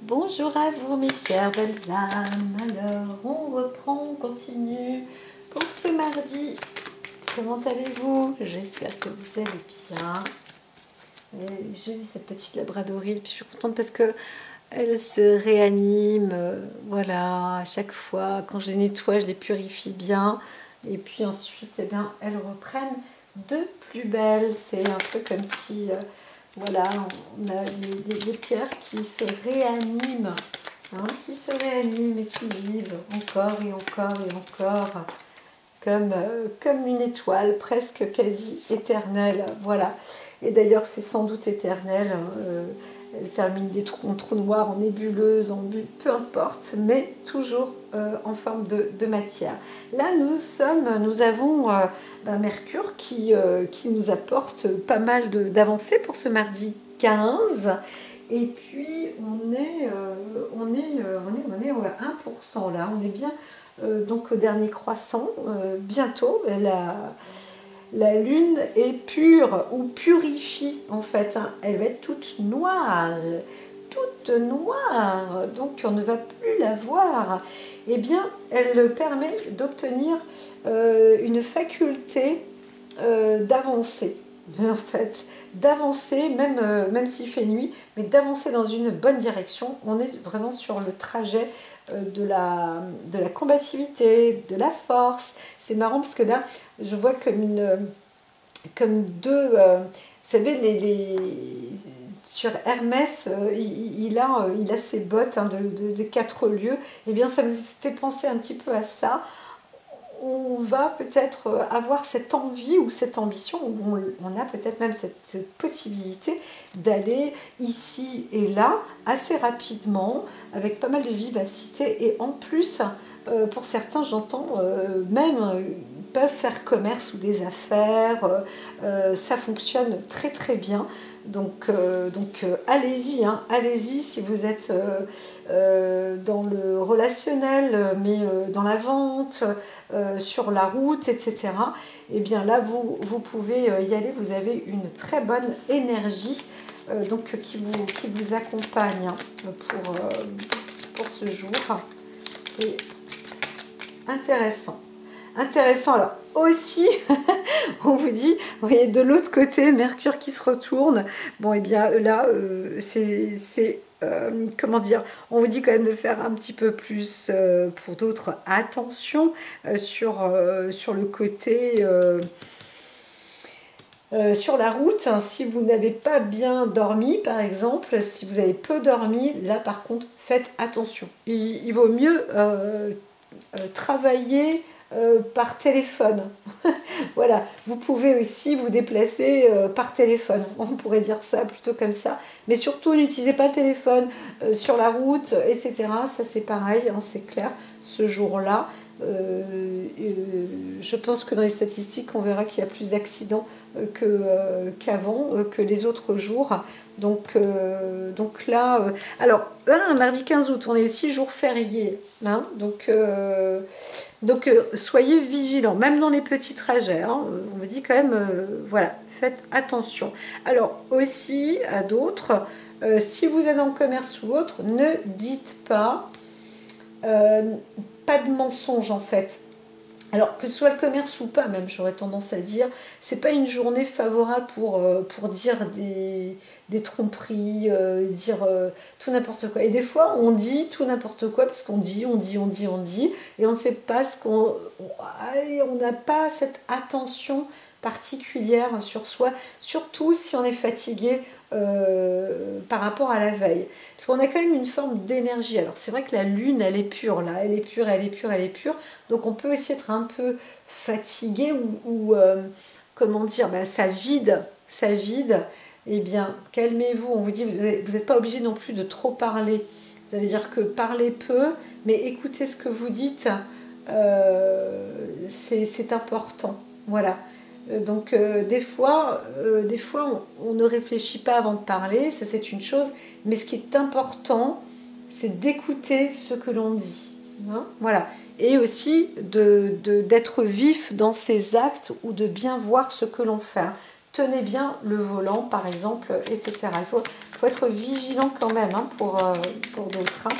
Bonjour à vous mes chères belles âmes. Alors on reprend, on continue pour ce mardi. Comment allez-vous? J'espère que vous allez bien. Et je vis cette petite labradorite, puis je suis contente parce que elle se réanime. Voilà, à chaque fois quand je les nettoie, je les purifie bien. Et puis ensuite, eh bien, elles reprennent de plus belle. C'est un peu comme si... voilà, on a des pierres qui se réaniment, hein, et qui vivent encore et encore et encore, comme une étoile presque quasi éternelle. Voilà. Et d'ailleurs, c'est sans doute éternel. Elle termine des trous en trous noirs, en nébuleuse, peu importe, mais toujours en forme de matière. Là, nous avons Mercure qui nous apporte pas mal d'avancées pour ce mardi 15. Et puis, on est à 1% là. On est bien donc au dernier croissant. Bientôt, la lune est pure ou purifie en fait, hein. Elle va être toute noire, donc on ne va plus la voir. Eh bien, elle permet d'obtenir une faculté d'avancer, en fait, d'avancer, même s'il fait nuit, mais d'avancer dans une bonne direction. On est vraiment sur le trajet de la combativité, de la force. C'est marrant parce que là, je vois comme deux... vous savez, sur Hermès, il a ses bottes, hein, de 4 lieues. Eh bien, ça me fait penser un petit peu à ça. On va peut-être avoir cette envie ou cette ambition, ou on a peut-être même cette possibilité d'aller ici et là assez rapidement, avec pas mal de vivacité, et en plus, pour certains, j'entends même peuvent faire commerce ou des affaires, ça fonctionne très très bien. Donc allez-y, hein, allez-y si vous êtes dans le relationnel, mais dans la vente, sur la route, etc. Et bien là, vous pouvez y aller, vous avez une très bonne énergie donc qui vous accompagne, hein, pour ce jour. C'est intéressant. Intéressant, alors aussi, on vous dit, vous voyez de l'autre côté, Mercure qui se retourne. Bon, et bien là, comment dire, on vous dit quand même de faire un petit peu plus, pour d'autres, attention sur le côté... sur la route, hein, si vous n'avez pas bien dormi, par exemple, si vous avez peu dormi, là par contre, faites attention. Il vaut mieux travailler par téléphone. Voilà, vous pouvez aussi vous déplacer par téléphone, on pourrait dire ça plutôt comme ça, mais surtout n'utilisez pas le téléphone sur la route, etc. Ça c'est pareil, hein, c'est clair, ce jour-là. Je pense que dans les statistiques, on verra qu'il y a plus d'accidents qu'avant, que les autres jours. Donc là, alors, un mardi 15 août, on est aussi jour férié. Hein, donc soyez vigilants, même dans les petits trajets. Hein, on me dit quand même, voilà, faites attention. Alors, aussi, à d'autres, si vous êtes en commerce ou autre, ne dites pas... pas de mensonge en fait. Alors que ce soit le commerce ou pas, même j'aurais tendance à dire, c'est pas une journée favorable pour dire des tromperies, dire tout n'importe quoi. Et des fois on dit tout n'importe quoi parce qu'on dit, et on ne sait pas on n'a pas cette attention particulière sur soi, surtout si on est fatigué par rapport à la veille. Parce qu'on a quand même une forme d'énergie. Alors c'est vrai que la lune, elle est pure, là, elle est pure. Donc on peut aussi être un peu fatigué ou comment dire, ça vide. Eh bien, calmez-vous. On vous dit, vous n'êtes pas obligé non plus de trop parler. Ça veut dire que parlez peu, mais écoutez ce que vous dites. C'est important. Voilà. Donc des fois on ne réfléchit pas avant de parler, ça c'est une chose, mais ce qui est important, c'est d'écouter ce que l'on dit. Hein, voilà. Et aussi d'être vif dans ses actes ou de bien voir ce que l'on fait. Tenez bien le volant, par exemple, etc. Il faut faut être vigilant quand même hein, pour d'autres. Hein.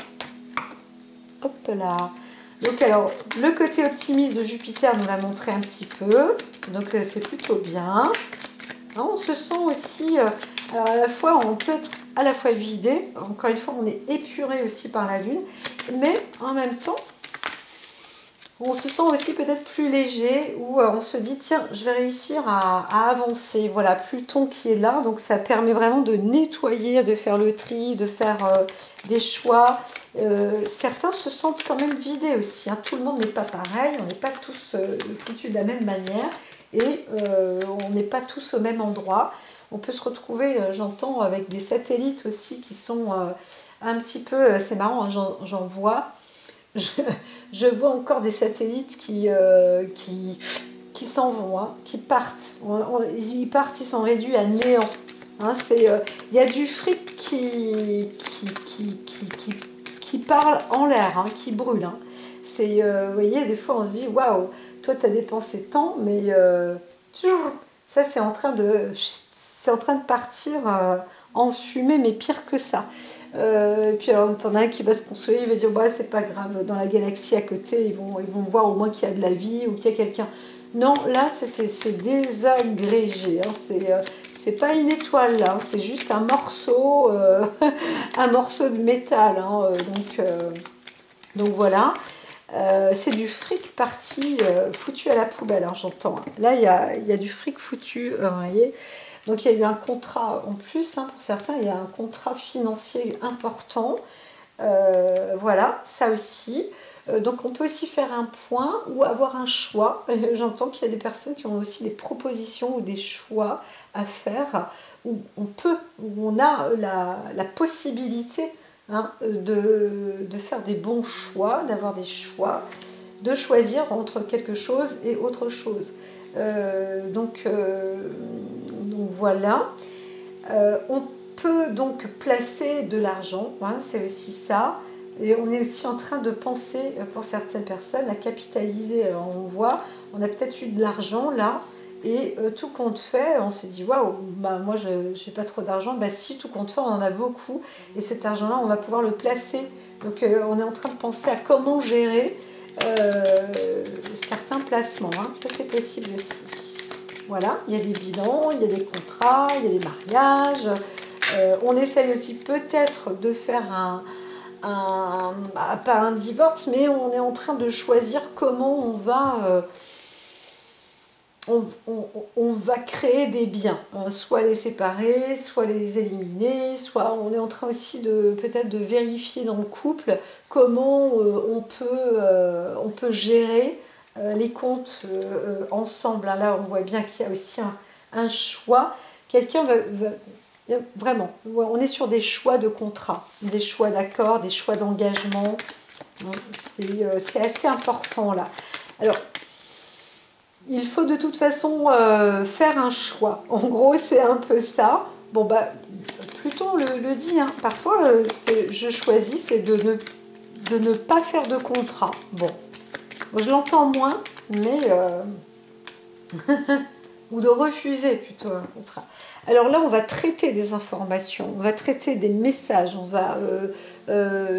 Hop là. Donc alors, le côté optimiste de Jupiter nous l'a montré un petit peu. Donc c'est plutôt bien. Hein, on se sent aussi, alors à la fois, on peut être à la fois vidé. Encore une fois, on est épuré aussi par la Lune. Mais en même temps, on se sent aussi peut-être plus léger, où on se dit, tiens, je vais réussir à avancer. Voilà, Pluton qui est là, donc ça permet vraiment de nettoyer, de faire le tri, de faire des choix. Certains se sentent quand même vidés aussi. Hein. Tout le monde n'est pas pareil, on n'est pas tous foutus de la même manière et on n'est pas tous au même endroit. On peut se retrouver, j'entends, avec des satellites aussi qui sont un petit peu, c'est marrant, hein, j'en vois. Je vois encore des satellites qui s'en vont, hein, qui partent. Ils partent, ils sont réduits à néant. Hein, y a du fric qui parle en l'air, hein, qui brûle. Hein. Vous voyez, des fois on se dit, waouh, toi tu as dépensé tant, mais ça c'est en train de partir en fumée, mais pire que ça. Et puis alors, t'en as un qui va se consoler, il va dire bah, c'est pas grave, dans la galaxie à côté, ils vont voir au moins qu'il y a de la vie ou qu'il y a quelqu'un. Non, là, c'est désagrégé. Hein, c'est pas une étoile, là, c'est juste un morceau, un morceau de métal. Hein, donc voilà. C'est du fric parti, foutu à la poubelle, hein, j'entends. Là, il y a du fric foutu, vous voyez. Donc il y a eu un contrat en plus, hein, pour certains, il y a un contrat financier important. Voilà, ça aussi. Donc on peut aussi faire un point ou avoir un choix. J'entends qu'il y a des personnes qui ont aussi des propositions ou des choix à faire où on a la possibilité hein, de faire des bons choix, d'avoir des choix, de choisir entre quelque chose et autre chose. Donc voilà. On peut donc placer de l'argent, hein, c'est aussi ça. Et on est aussi en train de penser, pour certaines personnes, à capitaliser. Alors on voit, on a peut-être eu de l'argent là, et tout compte fait, on s'est dit, waouh, bah, moi je n'ai pas trop d'argent. Bah si, tout compte fait, on en a beaucoup. Et cet argent-là, on va pouvoir le placer. Donc on est en train de penser à comment gérer certains placements. Hein. Ça, c'est possible aussi. Voilà, il y a des bilans, il y a des contrats, il y a des mariages. On essaye aussi peut-être de faire pas un divorce, mais on est en train de choisir comment on va créer des biens. Soit les séparer, soit les éliminer, soit on est en train aussi peut-être de vérifier dans le couple comment on peut gérer les comptes ensemble. Là, on voit bien qu'il y a aussi un choix. Quelqu'un va vraiment, on est sur des choix de contrat, des choix d'accord, des choix d'engagement. C'est assez important là. Alors, il faut de toute façon faire un choix. En gros, c'est un peu ça. Bon, bah, Pluton le dit, hein. Parfois, je choisis, c'est de ne pas faire de contrat. Bon, je l'entends moins, mais... ou de refuser plutôt un contrat. Alors là, on va traiter des informations, on va traiter des messages, on va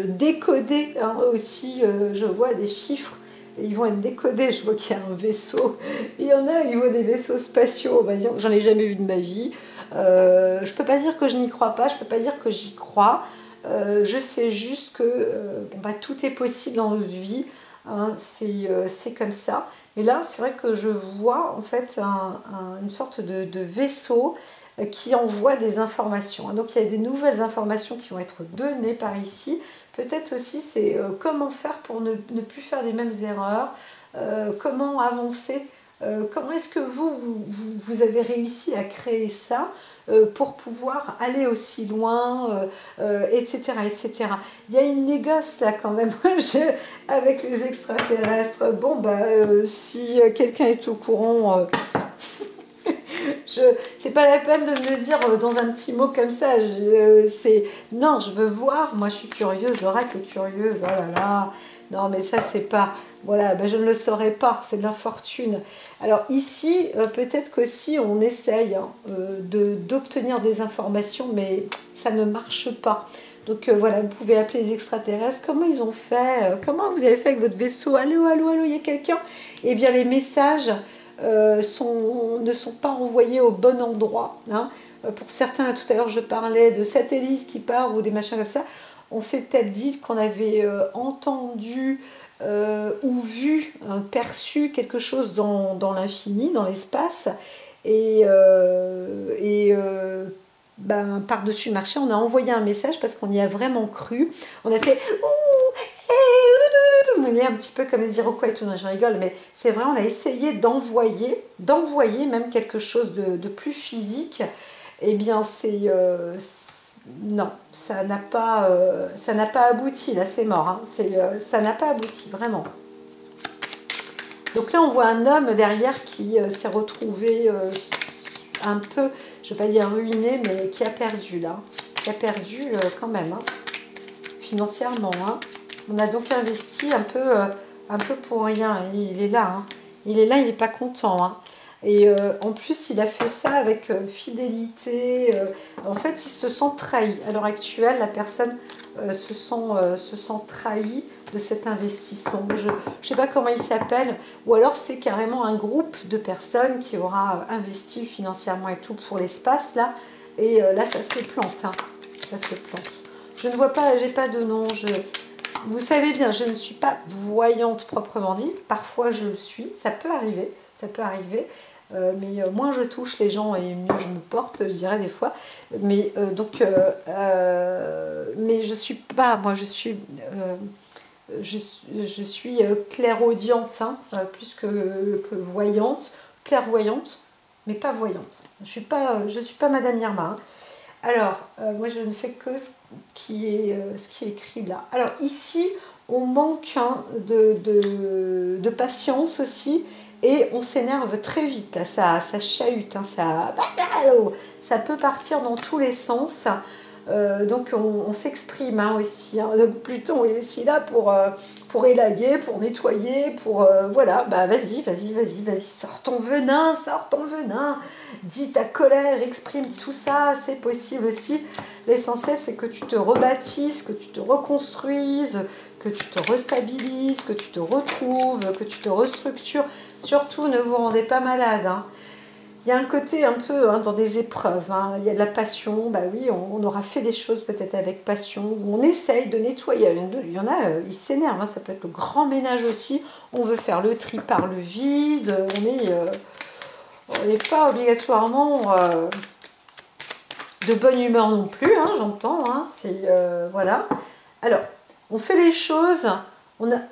décoder hein, aussi, je vois des chiffres, ils vont être décodés, je vois qu'il y a un vaisseau, il y en a, ils voient des vaisseaux spatiaux, on va dire, j'en ai jamais vu de ma vie, je peux pas dire que je n'y crois pas, je peux pas dire que j'y crois, je sais juste que tout est possible dans notre vie, hein, c'est comme ça. Et là, c'est vrai que je vois en fait une sorte de vaisseau qui envoie des informations. Donc il y a des nouvelles informations qui vont être données par ici. Peut-être aussi c'est comment faire pour ne plus faire les mêmes erreurs, comment avancer, comment est-ce que vous avez réussi à créer ça pour pouvoir aller aussi loin, etc., etc. Il y a une négoce là quand même avec les extraterrestres. Bon, si quelqu'un est au courant, C'est pas la peine de me le dire dans un petit mot comme ça. Non, je veux voir. Moi, je suis curieuse, l'oracle est curieuse. Oh là là. Non, mais ça, c'est pas... Voilà, ben, je ne le saurais pas. C'est de l'infortune. Alors ici, peut-être qu'aussi, on essaye hein, d'obtenir des informations, mais ça ne marche pas. Donc voilà, vous pouvez appeler les extraterrestres. Comment ils ont fait comment vous avez fait avec votre vaisseau? Allô, allô, allô, il y a quelqu'un? Eh bien, les messages ne sont pas envoyés au bon endroit. Hein. Pour certains, tout à l'heure, je parlais de satellites qui partent ou des machins comme ça. On s'est peut-être dit qu'on avait entendu ou vu, perçu quelque chose dans l'infini, dans l'espace. Et ben, par-dessus le marché, on a envoyé un message parce qu'on y a vraiment cru. On a fait ouh, on est un petit peu comme les Iroquois et tout, non, je rigole, mais c'est vrai, on a essayé d'envoyer même quelque chose de plus physique. Eh bien, non, ça n'a pas abouti, là, c'est mort. Hein. Ça n'a pas abouti, vraiment. Donc là, on voit un homme derrière qui s'est retrouvé un peu, je ne vais pas dire ruiné, mais qui a perdu là. Qui a perdu quand même, hein, financièrement. Hein. On a donc investi un peu pour rien. Il est là. Hein. Il est là, il n'est pas content. Hein. Et en plus, il a fait ça avec fidélité. En fait, il se sent trahi. À l'heure actuelle, la personne se sent trahie de cet investissement. Je ne sais pas comment il s'appelle, ou alors c'est carrément un groupe de personnes qui aura investi financièrement et tout pour l'espace, là, et là, ça se plante. Hein. Ça se plante. Je ne vois pas, j'ai pas de nom. Vous savez bien, je ne suis pas voyante proprement dit. Parfois, je le suis. Ça peut arriver. Ça peut arriver. Mais moins je touche les gens et mieux je me porte, je dirais des fois. Mais mais je suis pas, moi je suis clairaudiente, hein, plus que voyante, clairvoyante, mais pas voyante. Je suis pas Madame Irma. Hein. Alors, moi je ne fais que ce qui est écrit là. Alors ici, on manque hein, de patience aussi. Et on s'énerve très vite, là, ça chahute, hein, ça peut partir dans tous les sens. Donc on s'exprime hein, aussi. Hein. Pluton est aussi là pour élaguer, pour nettoyer, pour... voilà, bah vas-y, sors ton venin, dis ta colère, exprime tout ça, c'est possible aussi. L'essentiel, c'est que tu te rebâtisses, que tu te reconstruises, que tu te restabilises, que tu te retrouves, que tu te restructures. Surtout, ne vous rendez pas malade. Hein. Il y a un côté un peu hein, dans des épreuves. Hein. Il y a de la passion. Bah oui, on aura fait des choses peut-être avec passion. Où on essaye de nettoyer. Il y en a, ils s'énervent. Hein. Ça peut être le grand ménage aussi. On veut faire le tri par le vide. On n'est pas obligatoirement de bonne humeur non plus. Hein, j'entends. Hein. Voilà. Alors, on fait les choses...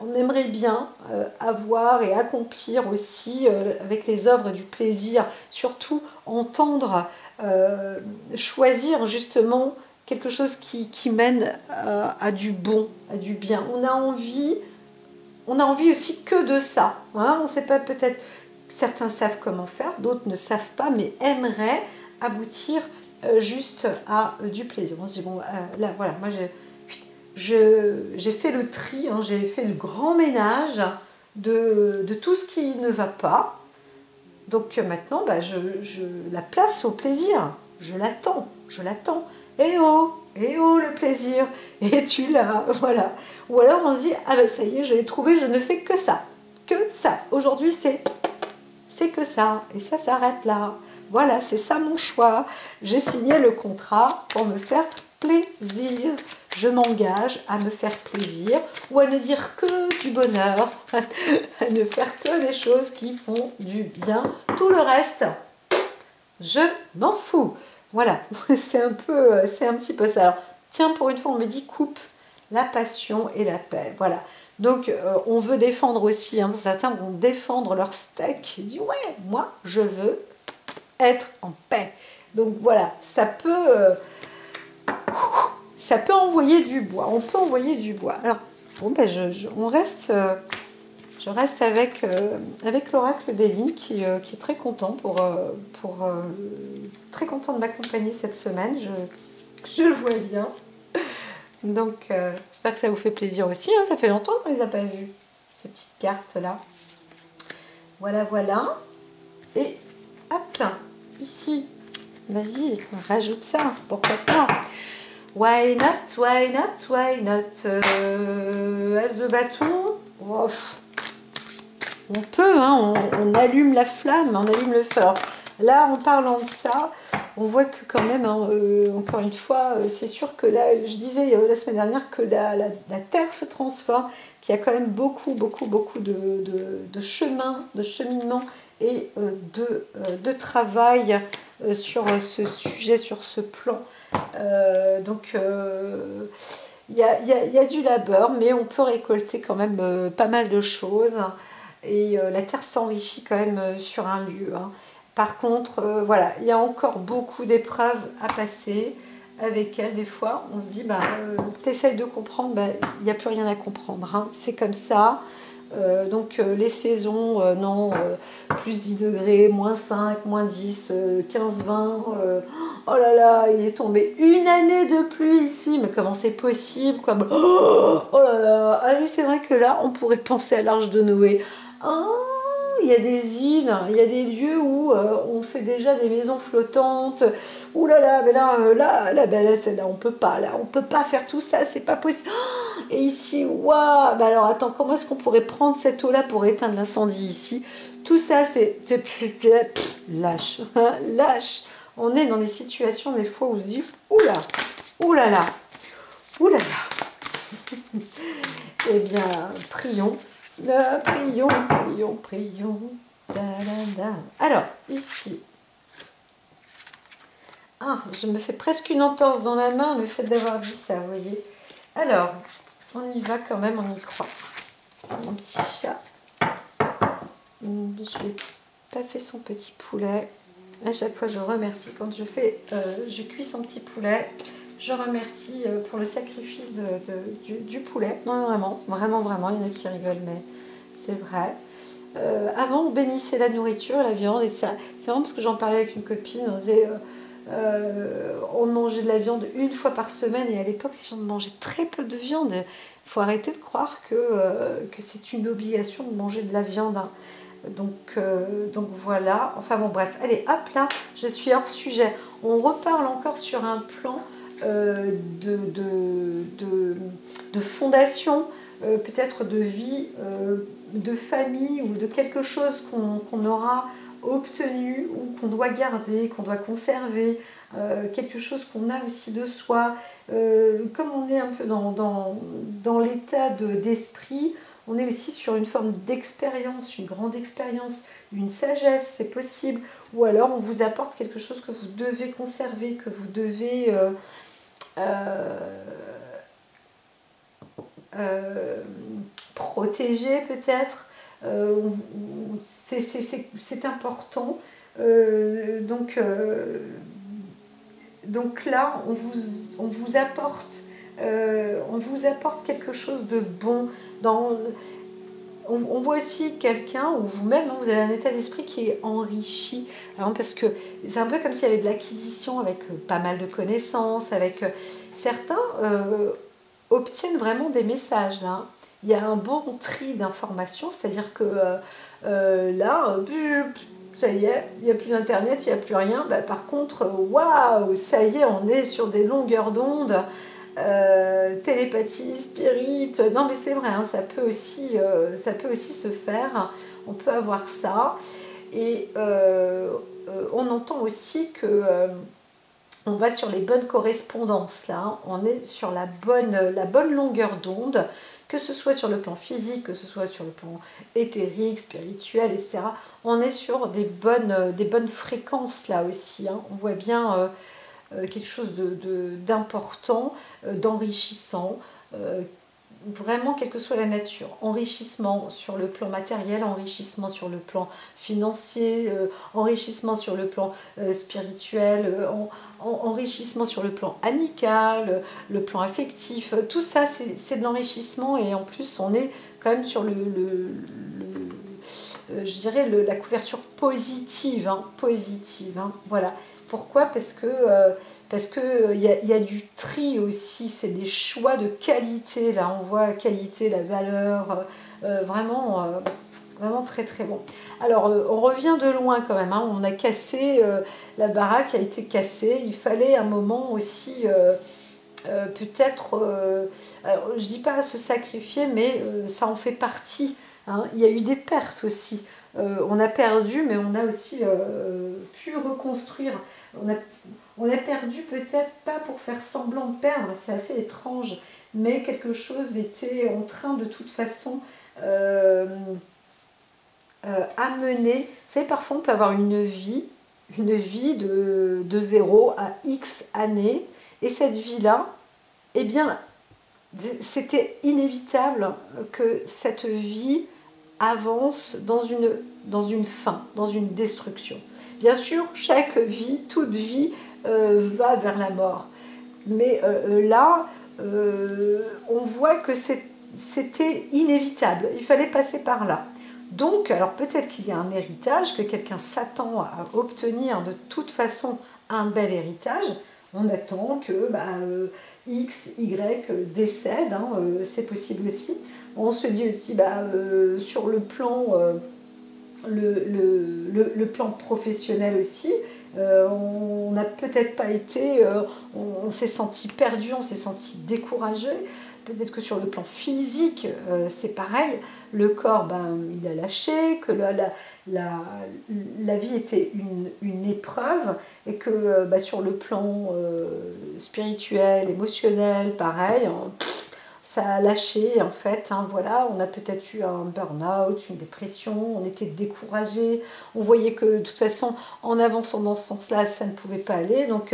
On aimerait bien avoir et accomplir aussi avec les œuvres du plaisir, surtout entendre, choisir justement quelque chose qui mène à du bon, à du bien. On a envie aussi que de ça. Hein. On ne sait pas peut-être, certains savent comment faire, d'autres ne savent pas, mais aimeraient aboutir juste à du plaisir. On se dit, bon, là voilà, moi j'ai fait le tri, hein, j'ai fait le grand ménage de tout ce qui ne va pas. Donc maintenant, bah, la place au plaisir, je l'attends. Eh oh le plaisir, et tu l'as, voilà. Ou alors on se dit, ah ben ça y est, je l'ai trouvé, je ne fais que ça. Aujourd'hui, c'est que ça, et ça s'arrête là. Voilà, c'est ça mon choix. J'ai signé le contrat pour me faire plaisir. Je m'engage à me faire plaisir ou à ne dire que du bonheur, à ne faire que des choses qui font du bien. Tout le reste, je m'en fous. Voilà, c'est un petit peu ça. Alors, tiens, pour une fois, on me dit coupe la passion et la paix. Voilà. Donc, on veut défendre aussi, hein, certains vont défendre leur steak. Ils disent, ouais, moi, je veux être en paix. Donc, voilà, ça peut envoyer du bois. On peut envoyer du bois. Alors, bon, ben, on reste Je reste avec, avec l'oracle Béline qui est très content très content de m'accompagner cette semaine. Je le vois bien. Donc, j'espère que ça vous fait plaisir aussi. Hein. Ça fait longtemps qu'on ne les a pas vus, ces petites cartes-là. Voilà, voilà. Et hop, ici, vas-y, rajoute ça, pourquoi pas. Why not, why not, why not. As de bâton. Oh, on peut, hein, on allume la flamme, on allume le feu. Alors, là, en parlant de ça, on voit que quand même, hein, encore une fois, c'est sûr que là, je disais la semaine dernière que la Terre se transforme, qu'il y a quand même beaucoup de chemin, de cheminement et de travail sur ce sujet, sur ce plan. Donc, il y a du labeur, mais on peut récolter quand même pas mal de choses. Et la terre s'enrichit quand même sur un lieu. Hein. Par contre, voilà, il y a encore beaucoup d'épreuves à passer avec elle. Des fois, on se dit, bah, t'essayes de comprendre, bah, il n'y a plus rien à comprendre. Hein. C'est comme ça. Donc les saisons, non, plus 10 degrés, moins 5, moins 10, 15, 20. Oh là là, il est tombé une année de pluie ici, mais comment c'est possible quoi. Oh là là, ah oui, c'est vrai que là, on pourrait penser à l'Arche de Noé. Ah, il y a des îles, il y a des lieux où on fait déjà des maisons flottantes. Ouh là là, mais là, on peut pas faire tout ça, c'est pas possible. Et ici, waouh, bah alors attends, comment est-ce qu'on pourrait prendre cette eau-là pour éteindre l'incendie ici? Tout ça, c'est lâche, lâche. On est dans des situations des fois où on se dit, oula, oulala, oulala. Eh bien, prions. Prions. Da, da, da. Alors, ici. Ah, je me fais presque une entorse dans la main, le fait d'avoir dit ça, vous voyez. Alors, on y va quand même, on y croit. Mon petit chat. Je n'ai pas fait son petit poulet. À chaque fois, je remercie. Quand je cuis son petit poulet, je remercie pour le sacrifice du poulet. Non, vraiment, vraiment, vraiment. Il y en a qui rigolent, mais c'est vrai. Avant, on bénissait la nourriture, la viande, et ça, c'est vraiment parce que j'en parlais avec une copine. On mangeait de la viande une fois par semaine, et à l'époque, les gens mangeaient très peu de viande. Il faut arrêter de croire que c'est une obligation de manger de la viande. Hein. Donc voilà, enfin bon bref, allez hop là, je suis hors sujet. On reparle encore sur un plan de fondation, peut-être de vie, de famille ou de quelque chose qu'on aura obtenu ou qu'on doit garder, qu'on doit conserver, quelque chose qu'on a aussi de soi. Comme on est un peu dans l'état d'esprit, on est aussi sur une forme d'expérience, une grande expérience, une sagesse, c'est possible. Ou alors on vous apporte quelque chose que vous devez conserver, que vous devez protéger peut-être. C'est important. Donc là, on vous apporte quelque chose de bon. On voit aussi quelqu'un, ou vous-même, hein, vous avez un état d'esprit qui est enrichi. Alors, parce que c'est un peu comme s'il y avait de l'acquisition avec pas mal de connaissances, avec certains obtiennent vraiment des messages. Là. Il y a un bon tri d'informations, c'est-à-dire que là, ça y est, il n'y a plus d'internet, il n'y a plus rien. Bah, par contre, waouh, ça y est, on est sur des longueurs d'onde. Télépathie, spirit, non mais c'est vrai, hein, ça peut aussi se faire, on peut avoir ça, et on entend aussi que on va sur les bonnes correspondances là, hein, on est sur la bonne longueur d'onde, que ce soit sur le plan physique, que ce soit sur le plan éthérique, spirituel, etc. On est sur des bonnes fréquences là aussi, hein. On voit bien quelque chose d'important, d'enrichissant, vraiment quelle que soit la nature, enrichissement sur le plan matériel, enrichissement sur le plan financier, enrichissement sur le plan spirituel, enrichissement sur le plan amical, le plan affectif, tout ça c'est de l'enrichissement et en plus on est quand même sur je dirais la couverture positive, voilà. Pourquoi? Parce que y a du tri aussi, c'est des choix de qualité, là on voit la qualité, la valeur, vraiment, vraiment très très bon. Alors on revient de loin quand même, hein, on a cassé, la baraque a été cassée, il fallait un moment aussi peut-être, je dis pas se sacrifier, mais ça en fait partie, hein. Il y a eu des pertes aussi. On a perdu, mais on a aussi pu reconstruire. On a, on a perdu peut-être pas pour faire semblant de perdre, c'est assez étrange, mais quelque chose était en train de toute façon amener. Vous savez, parfois on peut avoir une vie de 0 à X années, et cette vie-là, eh bien, c'était inévitable que cette vie avance dans une fin, dans une destruction. Bien sûr, chaque vie, toute vie va vers la mort. Mais là, on voit que c'était inévitable. Il fallait passer par là. Donc, alors peut-être qu'il y a un héritage, que quelqu'un s'attend à obtenir de toute façon un bel héritage. On attend que X, Y décède, hein, c'est possible aussi. On se dit aussi sur le plan, le plan professionnel aussi, on n'a peut-être pas été, on s'est senti perdu, on s'est senti découragé. Peut-être que sur le plan physique, c'est pareil, le corps, il a lâché, que la vie était une épreuve, et que sur le plan spirituel, émotionnel, pareil, ça a lâché en fait, hein, voilà, on a peut-être eu un burn-out, une dépression, on était découragé, on voyait que de toute façon, en avançant dans ce sens-là, ça ne pouvait pas aller, donc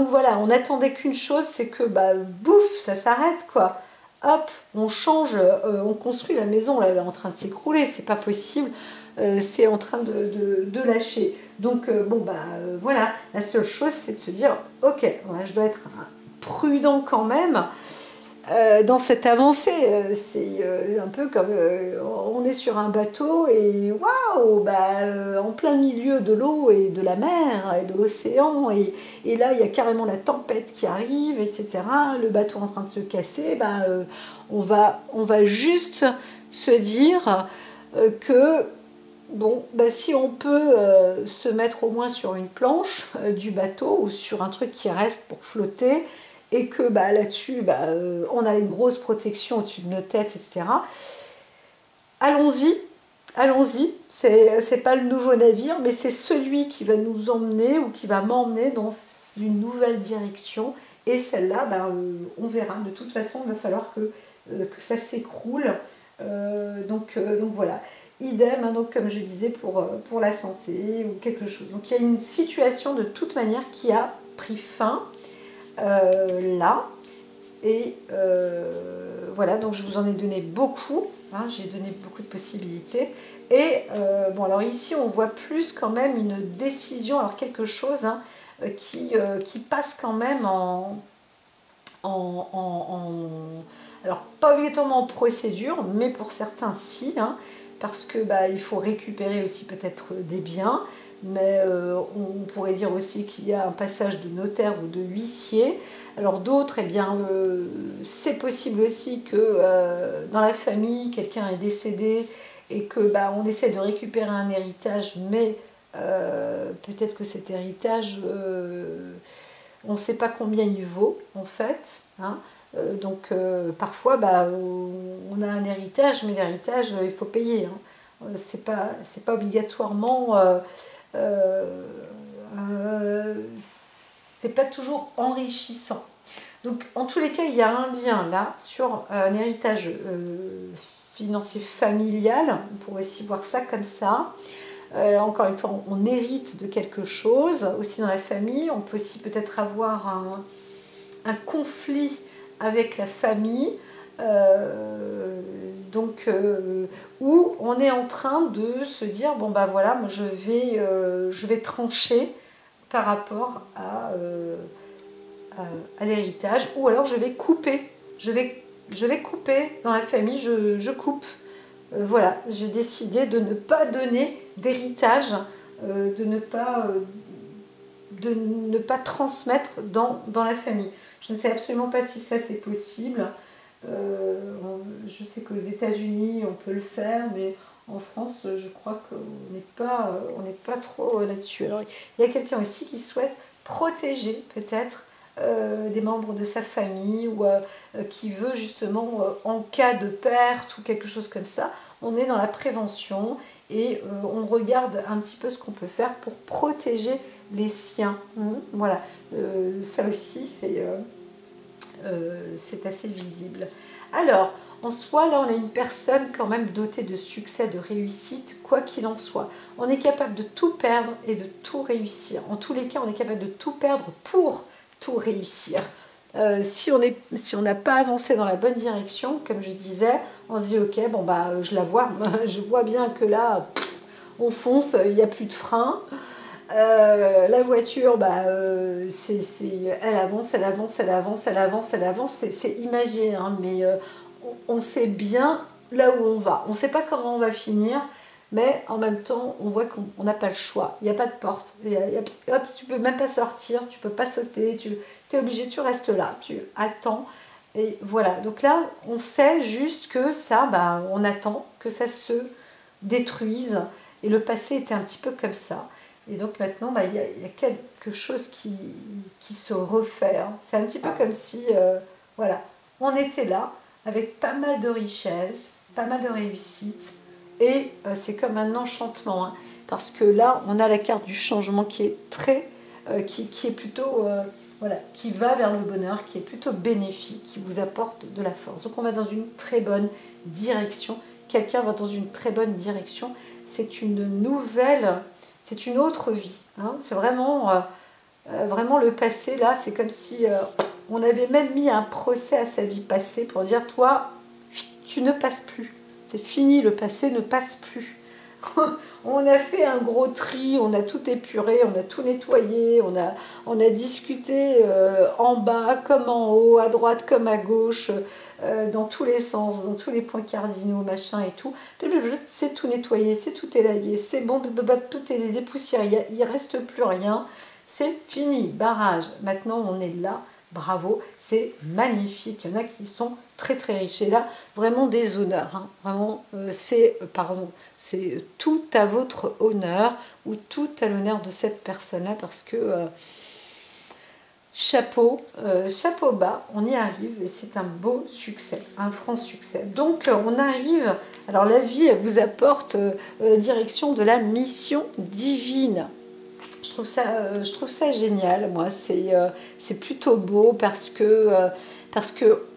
voilà, on attendait qu'une chose, c'est que bouf, ça s'arrête quoi. Hop, on change, on construit la maison, là, elle est en train de s'écrouler, c'est pas possible, c'est en train de lâcher. Donc voilà, la seule chose c'est de se dire, ok, je dois être prudent quand même dans cette avancée. C'est un peu comme on est sur un bateau et waouh, en plein milieu de l'eau et de la mer et de l'océan, et là il y a carrément la tempête qui arrive, etc. Le bateau est en train de se casser, on va juste se dire que bon, si on peut se mettre au moins sur une planche du bateau ou sur un truc qui reste pour flotter, et que là-dessus, on a une grosse protection au-dessus de nos têtes, etc. Allons-y, allons-y. C'est pas le nouveau navire, mais c'est celui qui va nous emmener ou qui va m'emmener dans une nouvelle direction. Et celle-là, on verra. De toute façon, il va falloir que ça s'écroule. Donc voilà. Idem, hein, donc, comme je disais, pour la santé ou quelque chose. Donc il y a une situation de toute manière qui a pris fin. Là, et voilà, donc je vous en ai donné beaucoup, hein, j'ai donné beaucoup de possibilités, et alors ici on voit plus quand même une décision, alors quelque chose qui passe quand même alors pas obligatoirement en procédure, mais pour certains si, hein, parce que il faut récupérer aussi peut-être des biens, mais on pourrait dire aussi qu'il y a un passage de notaire ou de huissier. Alors d'autres, eh bien, c'est possible aussi que dans la famille, quelqu'un est décédé et que on essaie de récupérer un héritage, mais peut-être que cet héritage, on ne sait pas combien il vaut en fait, hein. Donc parfois, on a un héritage, mais l'héritage, il faut payer, hein. C'est pas obligatoirement... c'est pas toujours enrichissant. Donc en tous les cas, il y a un lien là sur un héritage financier familial, on pourrait aussi voir ça comme ça. Encore une fois, on hérite de quelque chose aussi dans la famille, on peut aussi peut-être avoir un conflit avec la famille, Où on est en train de se dire, bon bah voilà, moi je vais trancher par rapport à l'héritage, ou alors je vais couper, je vais couper dans la famille, je coupe. Voilà, j'ai décidé de ne pas donner d'héritage, de ne pas transmettre dans la famille. Je ne sais absolument pas si ça c'est possible. Je sais qu'aux États-Unis on peut le faire, mais en France je crois qu'on n'est pas trop là-dessus. Alors il y a quelqu'un aussi qui souhaite protéger peut-être des membres de sa famille ou qui veut justement en cas de perte ou quelque chose comme ça, on est dans la prévention et on regarde un petit peu ce qu'on peut faire pour protéger les siens. Voilà, ça aussi c'est assez visible. Alors, en soi, là, on a une personne quand même dotée de succès, de réussite, quoi qu'il en soit. On est capable de tout perdre et de tout réussir. En tous les cas, on est capable de tout perdre pour tout réussir. Si on n'a pas avancé dans la bonne direction, comme je disais, on se dit ok, bon bah je la vois, je vois bien que là, on fonce, il n'y a plus de frein. La voiture, bah, elle avance, elle avance, elle avance, elle avance, elle avance, c'est imagé, hein, mais on sait bien là où on va. On ne sait pas comment on va finir, mais en même temps, on voit qu'on n'a pas le choix. Il n'y a pas de porte. Hop, tu ne peux même pas sortir, tu ne peux pas sauter, tu es obligé, tu restes là, tu attends. Et voilà, donc là, on sait juste que ça, bah, on attend que ça se détruise. Et le passé était un petit peu comme ça. Et donc maintenant, bah, y a quelque chose qui se refait. Hein. C'est un petit peu comme si, voilà, on était là avec pas mal de richesses, pas mal de réussites. Et c'est comme un enchantement. Hein, parce que là, on a la carte du changement qui est qui est plutôt, voilà, qui va vers le bonheur, qui est plutôt bénéfique, qui vous apporte de la force. Donc on va dans une très bonne direction. Quelqu'un va dans une très bonne direction. C'est une autre vie. Hein. C'est vraiment, vraiment le passé, là, c'est comme si on avait même mis un procès à sa vie passée pour dire, toi, tu ne passes plus. C'est fini, le passé ne passe plus. On a fait un gros tri, on a tout épuré, on a tout nettoyé, on a discuté en bas comme en haut, à droite comme à gauche, dans tous les sens, dans tous les points cardinaux, machin et tout. C'est tout nettoyé, c'est tout élayé, c'est bon, tout est dépoussiéré, il ne reste plus rien. C'est fini, barrage. Maintenant, on est là. Bravo, c'est magnifique. Il y en a qui sont très très riches. Et là, vraiment des honneurs. Hein. Vraiment, c'est tout à votre honneur ou tout à l'honneur de cette personne-là parce que chapeau bas, on y arrive et c'est un beau succès, un franc succès. Donc on arrive, alors la vie elle vous apporte direction de la mission divine. Je trouve ça génial, moi, c'est plutôt beau parce que,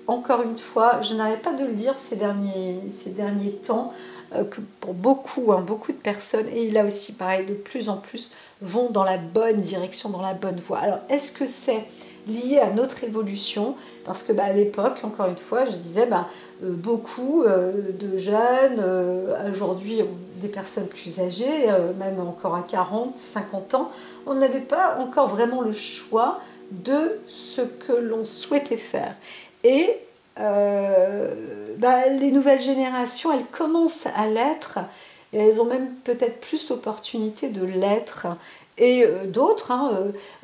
encore une fois, je n'arrête pas de le dire ces derniers temps, que pour beaucoup de personnes, et là aussi pareil, de plus en plus, vont dans la bonne direction, dans la bonne voie. Alors, est-ce que c'est lié à notre évolution? Parce que à l'époque, encore une fois, je disais, beaucoup de jeunes, aujourd'hui des personnes plus âgées, même encore à 40, 50 ans, on n'avait pas encore vraiment le choix de ce que l'on souhaitait faire. Et les nouvelles générations, elles commencent à l'être, et elles ont même peut-être plus l'opportunité de l'être. Et d'autres,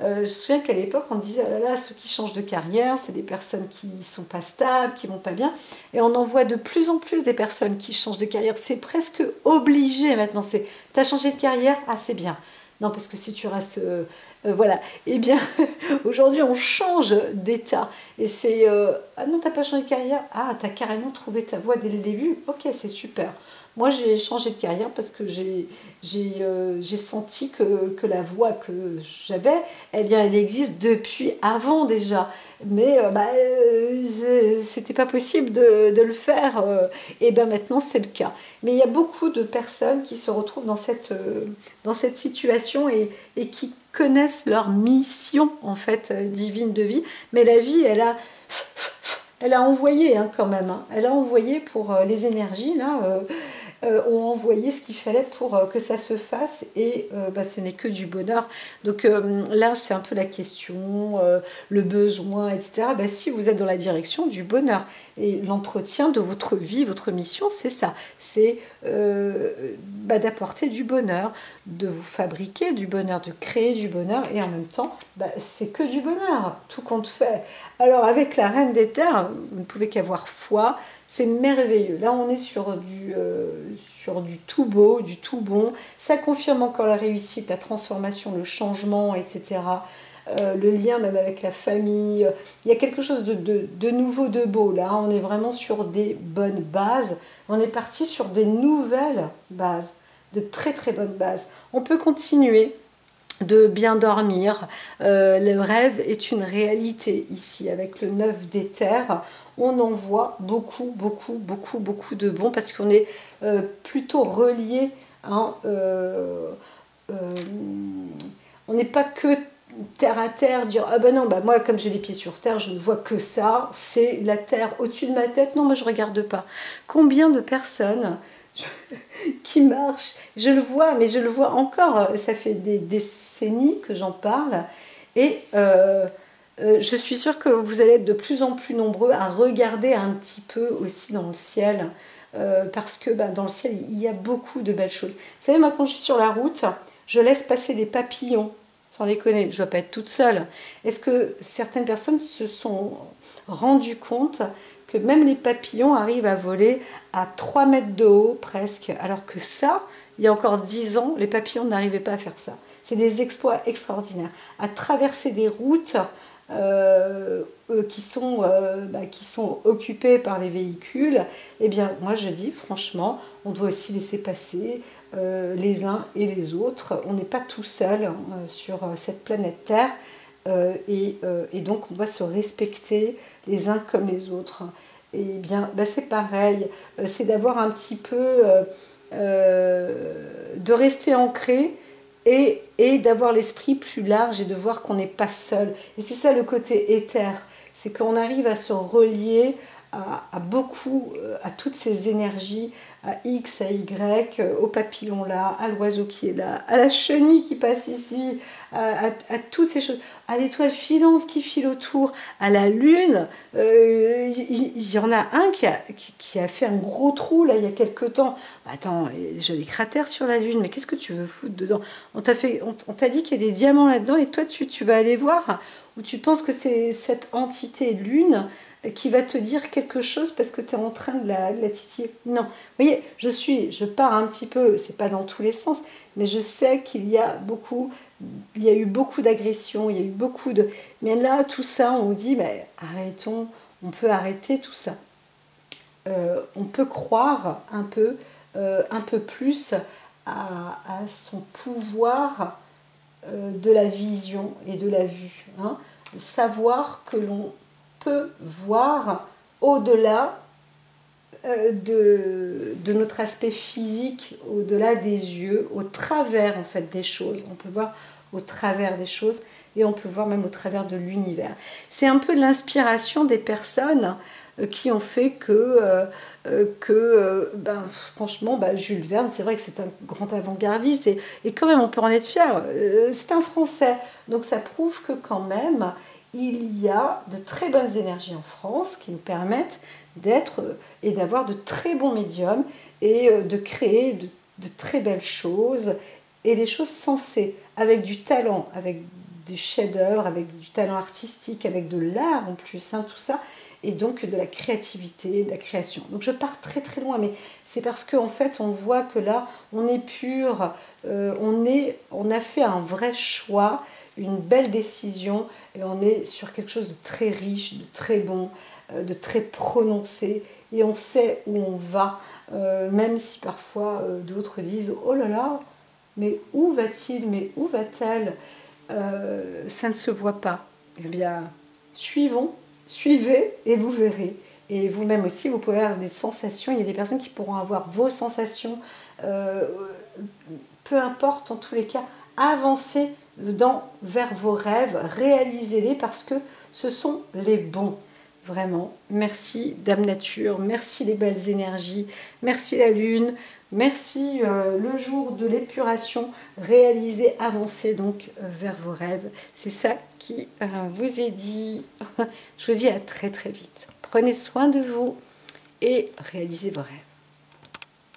je me souviens qu'à l'époque, on disait, oh là là, ceux qui changent de carrière, c'est des personnes qui ne sont pas stables, qui ne vont pas bien. Et on en voit de plus en plus des personnes qui changent de carrière. C'est presque obligé maintenant. Tu as changé de carrière, ah c'est bien. Non, parce que si tu restes... voilà. Eh bien, aujourd'hui, on change d'état. Et c'est... ah non, tu n'as pas changé de carrière. Ah, tu as carrément trouvé ta voie dès le début. Ok, c'est super. Moi, j'ai changé de carrière parce que j'ai senti que la voie que j'avais, eh bien, elle existe depuis avant déjà. Mais c'était pas possible de le faire. Et bien maintenant, c'est le cas. Mais il y a beaucoup de personnes qui se retrouvent dans cette situation et qui connaissent leur mission, en fait, divine de vie. Mais la vie, elle a elle a envoyé hein, quand même. Hein. Elle a envoyé pour les énergies, là, ont envoyé ce qu'il fallait pour que ça se fasse. Et bah, ce n'est que du bonheur. Donc là, c'est un peu la question, le besoin, etc. Bah, si vous êtes dans la direction du bonheur. Et l'entretien de votre vie, votre mission, c'est ça. C'est bah, d'apporter du bonheur, de vous fabriquer du bonheur, de créer du bonheur. Et en même temps, bah, c'est que du bonheur, tout compte fait. Alors avec la Reine des Terres, vous ne pouvez qu'avoir foi. C'est merveilleux. Là, on est sur du tout beau, du tout bon. Ça confirme encore la réussite, la transformation, le changement, etc. Le lien même avec la famille. Il y a quelque chose de nouveau, de beau. Là, on est vraiment sur des bonnes bases. On est parti sur des nouvelles bases, de très très bonnes bases. On peut continuer de bien dormir. Le rêve est une réalité ici avec le 9 des terres. On en voit beaucoup, beaucoup, beaucoup, beaucoup de bons parce qu'on est plutôt relié. Hein, on n'est pas que terre à terre, dire ah ben non, bah moi comme j'ai les pieds sur terre, je ne vois que ça, c'est la terre au-dessus de ma tête. Non, moi je regarde pas. Combien de personnes qui marchent, je le vois, mais je le vois encore, ça fait des décennies que j'en parle, et je suis sûre que vous allez être de plus en plus nombreux à regarder un petit peu aussi dans le ciel, parce que bah, dans le ciel, il y a beaucoup de belles choses. Vous savez, moi, quand je suis sur la route, je laisse passer des papillons, sans déconner, je ne dois pas être toute seule. Est-ce que certaines personnes se sont rendues compte que même les papillons arrivent à voler à 3 mètres de haut presque, alors que ça, il y a encore 10 ans, les papillons n'arrivaient pas à faire ça. C'est des exploits extraordinaires. À traverser des routes qui sont occupées par les véhicules, eh bien, moi je dis franchement, on doit aussi laisser passer les uns et les autres. On n'est pas tout seul sur cette planète Terre et donc on doit se respecter les uns comme les autres. Et bien, bah c'est pareil, c'est d'avoir un petit peu, de rester ancré et d'avoir l'esprit plus large et de voir qu'on n'est pas seul. Et c'est ça le côté éther, c'est qu'on arrive à se relier à beaucoup, à toutes ces énergies, à X, à Y, au papillon là, à l'oiseau qui est là, à la chenille qui passe ici, à toutes ces choses, à l'étoile filante qui file autour, à la lune. Y en a un qui a fait un gros trou là il y a quelques temps. Attends, j'ai des cratères sur la lune, mais qu'est-ce que tu veux foutre dedans? On t'a dit qu'il y a des diamants là-dedans et toi tu vas aller voir, ou tu penses que c'est cette entité lune qui va te dire quelque chose parce que tu es en train de la titiller. Non. Vous voyez, je pars un petit peu, c'est pas dans tous les sens, mais je sais qu'il y a eu beaucoup d'agressions, il y a eu beaucoup de... Mais là, tout ça, on dit, bah, arrêtons, on peut arrêter tout ça. On peut croire un peu plus à son pouvoir de la vision et de la vue. Hein. Savoir que l'on peut voir au-delà de notre aspect physique, au-delà des yeux, au travers en fait des choses. On peut voir au travers des choses et on peut voir même au travers de l'univers. C'est un peu l'inspiration des personnes qui ont fait que franchement, Jules Verne, c'est vrai que c'est un grand avant-gardiste et quand même on peut en être fier. C'est un Français, donc ça prouve que quand même il y a de très bonnes énergies en France qui nous permettent d'être et d'avoir de très bons médiums et de créer de très belles choses et des choses sensées, avec du talent, avec du chef-d'œuvre, avec du talent artistique, avec de l'art en plus, hein, tout ça, et donc de la créativité, de la création. Donc je pars très très loin, mais c'est parce qu'en fait on voit que là on est pur, on a fait un vrai choix, une belle décision, et on est sur quelque chose de très riche, de très bon, de très prononcé, et on sait où on va, même si parfois d'autres disent « Oh là là, mais où va-t-il, mais où va-t-elle » Ça ne se voit pas. Eh bien, suivez et vous verrez. Et vous-même aussi, vous pouvez avoir des sensations. Il y a des personnes qui pourront avoir vos sensations, peu importe, en tous les cas, avancez vers vos rêves, réalisez-les parce que ce sont les bons. Vraiment, merci Dame Nature, merci les belles énergies, merci la lune, merci le jour de l'épuration, réalisez, avancez donc vers vos rêves. C'est ça qui vous est dit. Je vous dis à très très vite. Prenez soin de vous et réalisez vos rêves.